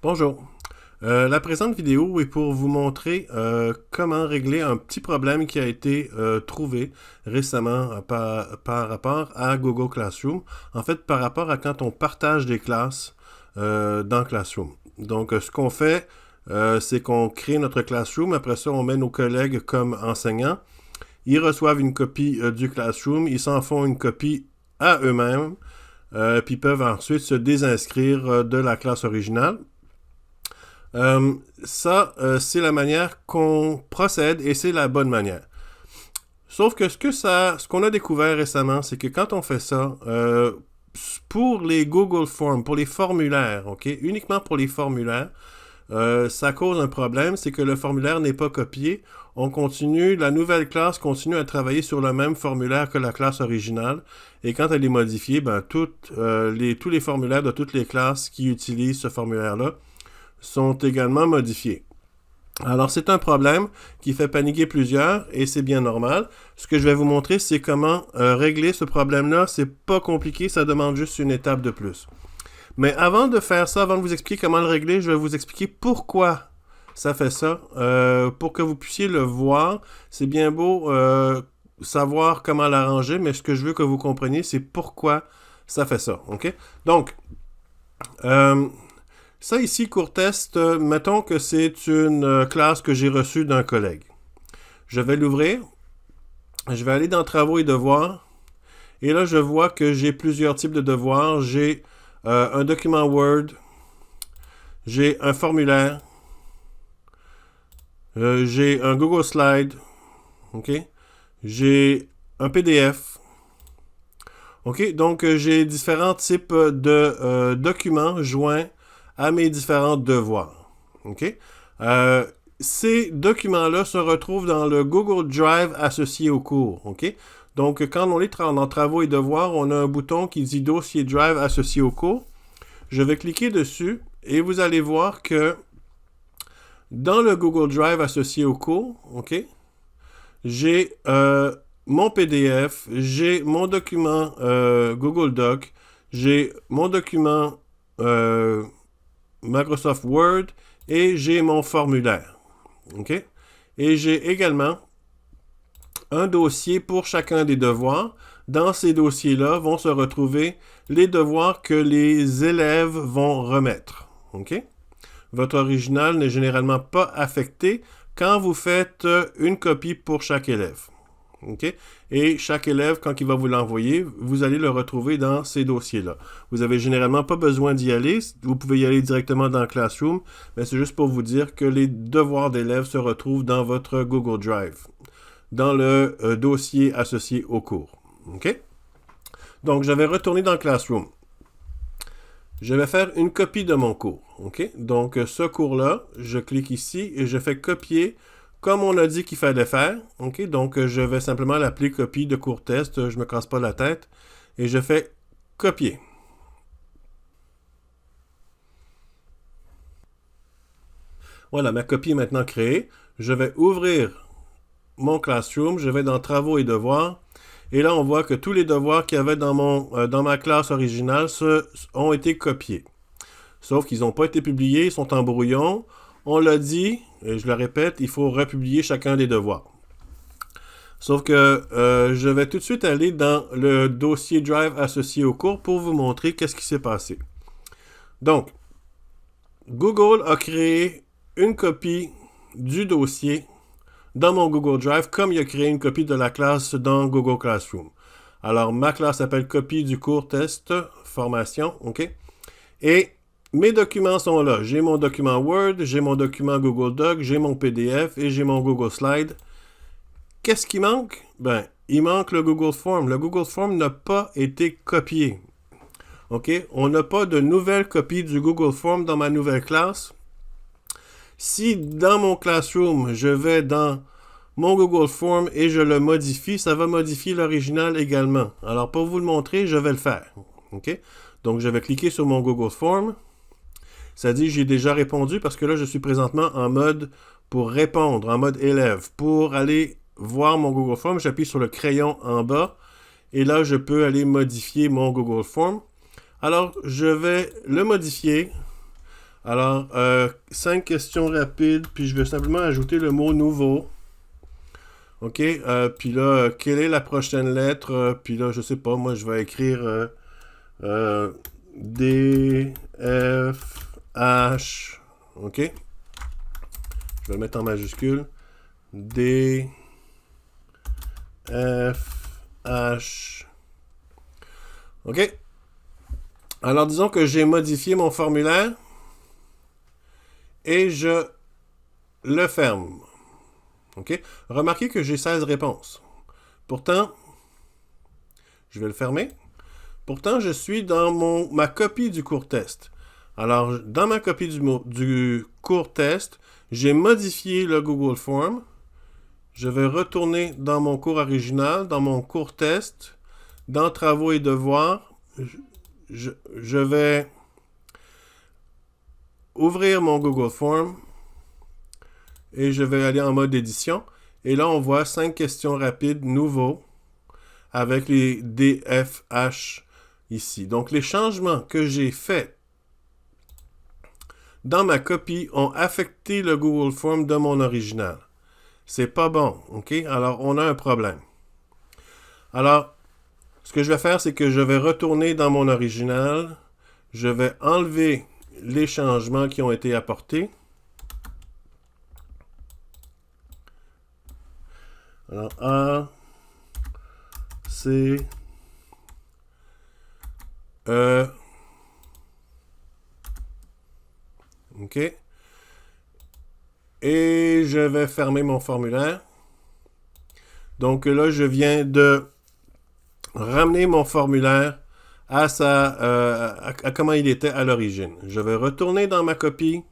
Bonjour. La présente vidéo est pour vous montrer comment régler un petit problème qui a été trouvé récemment par rapport à Google Classroom. En fait, par rapport à quand on partage des classes dans Classroom. Donc, ce qu'on fait, c'est qu'on crée notre Classroom. Après ça, on met nos collègues comme enseignants. Ils reçoivent une copie du Classroom. Ils s'en font une copie à eux-mêmes. Puis peuvent ensuite se désinscrire de la classe originale. C'est la manière qu'on procède et c'est la bonne manière. Sauf que ce qu'on a découvert récemment, c'est que quand on fait ça, pour les Google Forms, pour les formulaires, ok, uniquement pour les formulaires, ça cause un problème, c'est que le formulaire n'est pas copié. La nouvelle classe continue à travailler sur le même formulaire que la classe originale. Et quand elle est modifiée, tous les formulaires de toutes les classes qui utilisent ce formulaire-là sont également modifiés. Alors, c'est un problème qui fait paniquer plusieurs et c'est bien normal. Ce que je vais vous montrer, c'est comment régler ce problème-là. C'est pas compliqué, ça demande juste une étape de plus. Mais avant de faire ça, avant de vous expliquer comment le régler, je vais vous expliquer pourquoi ça fait ça, pour que vous puissiez le voir. C'est bien beau savoir comment l'arranger, mais ce que je veux que vous compreniez, c'est pourquoi ça fait ça. Ok? Donc, ça ici, cours test, mettons que c'est une classe que j'ai reçue d'un collègue. Je vais l'ouvrir. Je vais aller dans Travaux et devoirs. Et là, je vois que j'ai plusieurs types de devoirs. J'ai un document Word. J'ai un formulaire. J'ai un Google Slide. OK? J'ai un PDF. OK? Donc, j'ai différents types de documents joints à mes différents devoirs. OK? Ces documents-là se retrouvent dans le Google Drive associé au cours. OK? Donc, quand on est dans Travaux et devoirs, on a un bouton qui dit Dossier Drive associé au cours. Je vais cliquer dessus et vous allez voir que dans le Google Drive associé au cours, OK, j'ai mon PDF, j'ai mon document Google Doc, j'ai mon document Microsoft Word et j'ai mon formulaire. OK? Et j'ai également un dossier pour chacun des devoirs. Dans ces dossiers-là vont se retrouver les devoirs que les élèves vont remettre. OK? Votre original n'est généralement pas affecté quand vous faites une copie pour chaque élève. OK? Et chaque élève, quand il va vous l'envoyer, vous allez le retrouver dans ces dossiers-là. Vous n'avez généralement pas besoin d'y aller. Vous pouvez y aller directement dans Classroom, mais c'est juste pour vous dire que les devoirs d'élèves se retrouvent dans votre Google Drive, dans le dossier associé au cours. OK? Donc, je vais retourner dans Classroom. Je vais faire une copie de mon cours. OK? Donc, ce cours-là, je clique ici et je fais copier comme on a dit qu'il fallait faire. OK? Donc, je vais simplement l'appeler copie de cours test. Je ne me casse pas la tête. Et je fais copier. Voilà, ma copie est maintenant créée. Je vais ouvrir mon Classroom. Je vais dans Travaux et devoirs. Et là, on voit que tous les devoirs qu'il y avait dans ma classe originale ont été copiés. Sauf qu'ils n'ont pas été publiés, ils sont en brouillon. On l'a dit, et je le répète, il faut republier chacun des devoirs. Sauf que je vais tout de suite aller dans le dossier Drive associé au cours pour vous montrer qu'est-ce qui s'est passé. Donc, Google a créé une copie du dossier dans mon Google Drive comme il a créé une copie de la classe dans Google Classroom. Alors, ma classe s'appelle copie du cours test formation, OK? Et mes documents sont là. J'ai mon document Word, j'ai mon document Google Doc, j'ai mon PDF et j'ai mon Google Slide. Qu'est-ce qui manque? Ben, il manque le Google Form. Le Google Form n'a pas été copié. OK? On n'a pas de nouvelle copie du Google Form dans ma nouvelle classe. Si dans mon Classroom, je vais dans mon Google Form et je le modifie, ça va modifier l'original également. Alors, pour vous le montrer, je vais le faire. OK? Donc, je vais cliquer sur mon Google Form. Ça dit j'ai déjà répondu parce que là, je suis présentement en mode pour répondre, en mode élève. Pour aller voir mon Google Form, j'appuie sur le crayon en bas et là, je peux aller modifier mon Google Form. Alors, je vais le modifier Alors, 5 questions rapides, puis je vais simplement ajouter le mot nouveau. OK? Puis là, quelle est la prochaine lettre? Puis là, je sais pas, moi, je vais écrire D, F, H. OK? Je vais le mettre en majuscule. D, F, H. OK? Alors, disons que j'ai modifié mon formulaire et je le ferme. OK? Remarquez que j'ai 16 réponses. Pourtant, je vais le fermer. Pourtant, je suis dans ma copie du cours test. Alors, dans ma copie du cours test, j'ai modifié le Google Form. Je vais retourner dans mon cours original, dans mon cours test, dans Travaux et devoirs. Je vais ouvrir mon Google Form et je vais aller en mode édition. Et là, on voit 5 questions rapides nouveaux avec les DFH ici. Donc, les changements que j'ai faits dans ma copie ont affecté le Google Form de mon original. C'est pas bon, OK? Alors, on a un problème. Alors, ce que je vais faire, c'est que je vais retourner dans mon original. Je vais enlever les changements qui ont été apportés. Alors, A, C, E, OK. Et je vais fermer mon formulaire. Donc là, je viens de ramener mon formulaire à comment il était à l'origine. Je vais retourner dans ma copie,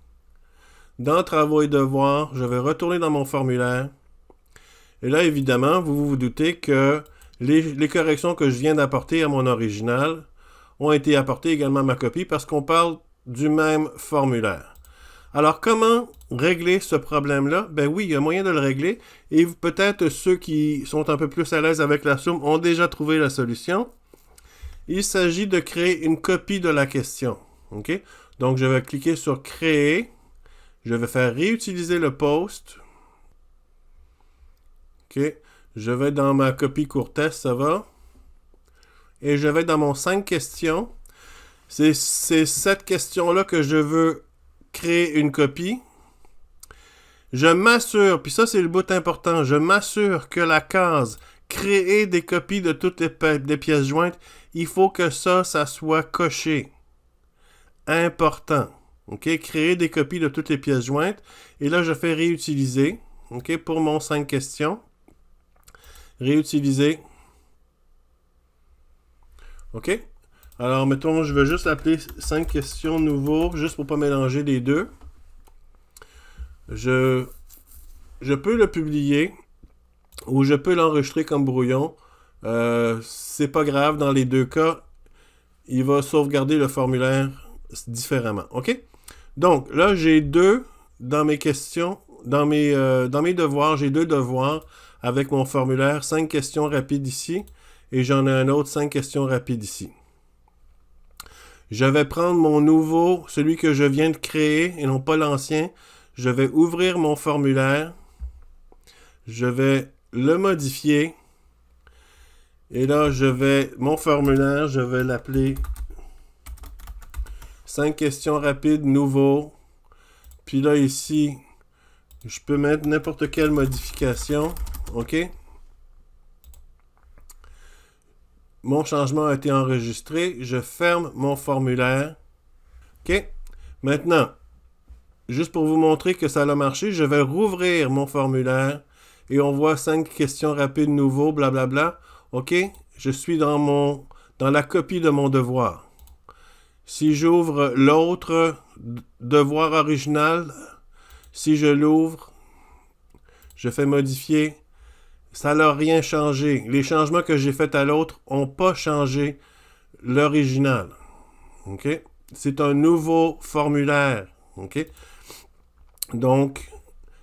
dans Travaux et devoirs, je vais retourner dans mon formulaire. Et là, évidemment, vous vous doutez que les corrections que je viens d'apporter à mon original ont été apportées également à ma copie parce qu'on parle du même formulaire. Alors, comment régler ce problème-là? Ben oui, il y a moyen de le régler. Et peut-être ceux qui sont un peu plus à l'aise avec la soume ont déjà trouvé la solution. Il s'agit de créer une copie de la question. OK? Donc, je vais cliquer sur Créer. Je vais faire réutiliser le post. OK? Je vais dans ma copie court test, ça va. Et je vais dans mon 5 questions. C'est cette question-là que je veux créer une copie. Je m'assure, puis ça c'est le bout important, je m'assure que la case créer des copies de toutes les pièces jointes, il faut que ça soit coché. Important. OK? Créer des copies de toutes les pièces jointes. Et là, je fais réutiliser. OK? Pour mon 5 questions. Réutiliser. OK? Alors, mettons, je vais juste appeler 5 questions nouveaux, juste pour ne pas mélanger les deux. Je peux le publier ou je peux l'enregistrer comme brouillon. C'est pas grave, dans les deux cas, il va sauvegarder le formulaire différemment. OK? Donc, là, j'ai deux dans mes questions, dans mes devoirs, j'ai 2 devoirs avec mon formulaire, 5 questions rapides ici, et j'en ai un autre 5 questions rapides ici. Je vais prendre mon nouveau, celui que je viens de créer, et non pas l'ancien. Je vais ouvrir mon formulaire. Je vais le modifier. Et là, mon formulaire, je vais l'appeler 5 questions rapides, nouveau. Puis là, ici, je peux mettre n'importe quelle modification. OK? Mon changement a été enregistré. Je ferme mon formulaire. OK? Maintenant, juste pour vous montrer que ça a marché, je vais rouvrir mon formulaire et on voit 5 questions rapides nouveaux, blablabla. OK? Je suis dans la copie de mon devoir. Si j'ouvre l'autre devoir original, si je l'ouvre, je fais modifier, ça n'a rien changé. Les changements que j'ai faits à l'autre n'ont pas changé l'original. OK? C'est un nouveau formulaire. OK? Donc,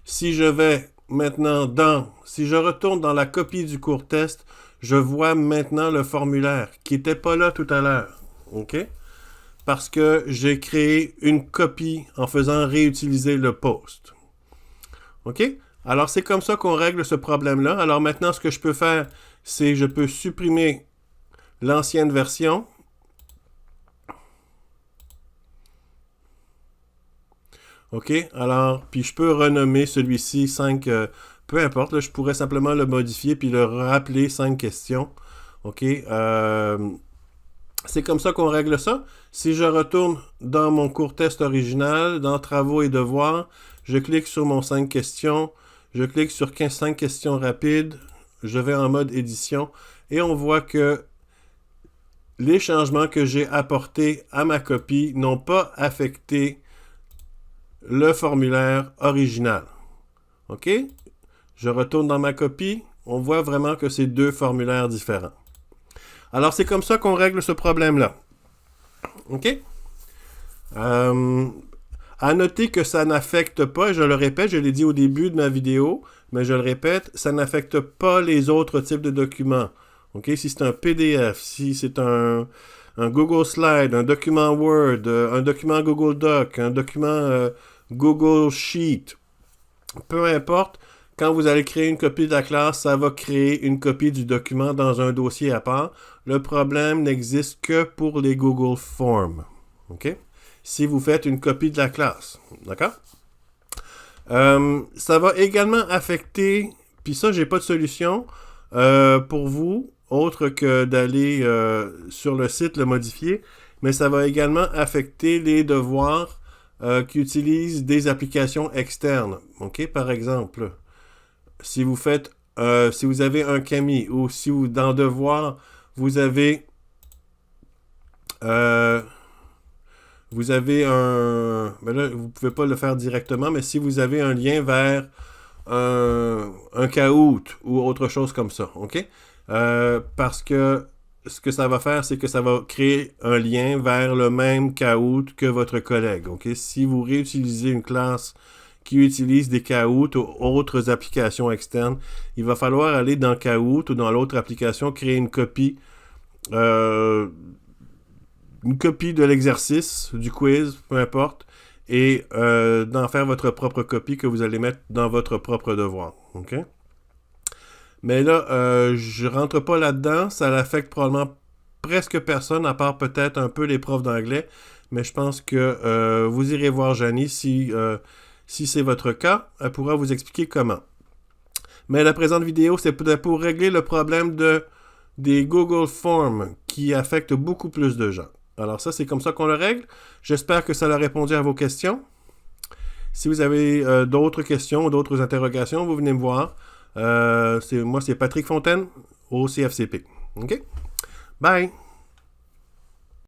si je vais maintenant si je retourne dans la copie du cours test, je vois maintenant le formulaire qui n'était pas là tout à l'heure. OK? parce que j'ai créé une copie en faisant réutiliser le post. OK? Alors, c'est comme ça qu'on règle ce problème-là. Alors maintenant, ce que je peux faire, c'est je peux supprimer l'ancienne version. OK? Alors, puis je peux renommer celui-ci 5, peu importe, là, je pourrais simplement le modifier puis le rappeler 5 questions. OK? C'est comme ça qu'on règle ça. Si je retourne dans mon cours test original, dans Travaux et devoirs, je clique sur mon 5 questions, je clique sur 5 questions rapides, je vais en mode édition et on voit que les changements que j'ai apportés à ma copie n'ont pas affecté le formulaire original. OK? Je retourne dans ma copie, on voit vraiment que c'est deux formulaires différents. Alors, c'est comme ça qu'on règle ce problème-là. OK? À noter que ça n'affecte pas, je le répète, je l'ai dit au début de ma vidéo, mais je le répète, ça n'affecte pas les autres types de documents. OK? Si c'est un PDF, si c'est un Google Slide, un document Word, un document Google Doc, un document Google Sheet, peu importe, quand vous allez créer une copie de la classe, ça va créer une copie du document dans un dossier à part. Le problème n'existe que pour les Google Forms. OK? Si vous faites une copie de la classe. D'accord? Ça va également affecter, puis ça, j'ai pas de solution pour vous, autre que d'aller sur le site le modifier, mais ça va également affecter les devoirs qui utilisent des applications externes. OK? Par exemple, si vous faites, si vous avez un Kami ou si vous, dans Devoir, vous avez un... Ben là, vous ne pouvez pas le faire directement, mais si vous avez un lien vers un Kahoot ou autre chose comme ça, OK? Parce que ce que ça va faire, c'est que ça va créer un lien vers le même Kahoot que votre collègue, OK? Si vous réutilisez une classe qui utilise des Kahoot ou autres applications externes, il va falloir aller dans Kahoot ou dans l'autre application, créer une copie de l'exercice, du quiz, peu importe, et d'en faire votre propre copie que vous allez mettre dans votre propre devoir. OK? Mais là, je rentre pas là-dedans, ça l'affecte probablement presque personne, à part peut-être un peu les profs d'anglais, mais je pense que vous irez voir Janie si c'est votre cas, elle pourra vous expliquer comment. Mais la présente vidéo, c'est pour régler le problème des Google Forms qui affectent beaucoup plus de gens. Alors ça, c'est comme ça qu'on le règle. J'espère que ça a répondu à vos questions. Si vous avez d'autres questions ou d'autres interrogations, vous venez me voir. Moi, c'est Patrick Fontaine au CFCP. OK? Bye!